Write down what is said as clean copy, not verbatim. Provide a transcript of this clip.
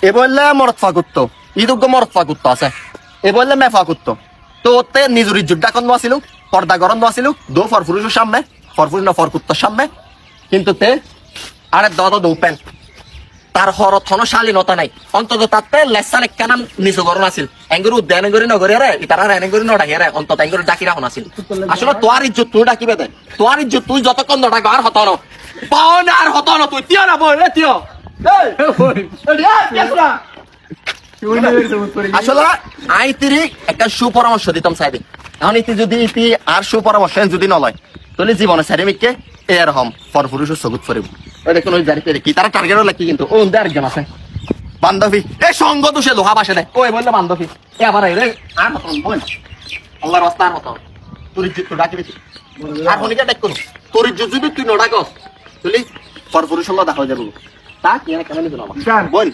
এ বললে মরত ফাকুত্ত ইদুগ্গ মরত ফাকুত্ত আছে এ বললে মে ফাকুত্ত তো তে নিজুরি যুদ্ধা কন্দ আসিল পর্দা গরন্দ আসিল দো ফরফুরুষের সামনে ফরফুর না ফরকুত্তর সামনে কিন্তু তে আরে দো পেন তার হরথন শালীনতা নাই অন্তত তাতে লেসান একখানা নিচু গরণ আছিল এঙ্গুর উদ্যান করি নগরী রে তারা এনে করি নডাকি রে অন্তত এঙ্গুর ডাকি রাখুন আছিল আসলে তোর ইজ্জত তুই ডাকিবে দে তোর ইজ্জত তুই যতক্ষণ ডাকো আর হতো না পাও না আর হতো না তুই তিয় না বই রে তিয় আসলে আই তিরি একটা সুপরামর্শ দিতাম সাইডে এখন ইতি যদি ইতি আর সুপরামর্শ যদি নলয় তাহলে জীবনে সারিমিককে এরকম ফরফুরুষ সগুত ফরিব ওই দেখুন ওই জারিতে কি তারা টার্গেটও লাগি কিন্তু ও আরেকজন আছে বান্ধবী এই সঙ্গ তো সে লোহা বাসে দেয় ওই বললে বান্ধবী এ আবার রে আর মতন বল আল্লাহর রাস্তা আর মতন তোর ইজ্জত ডাকি বেশি আর হনিকা ডাক করো তোর ইজ্জত যদি তুই নডাকস তাহলে ফরফুরুষ দেখা যাবে তা কি কেমন বল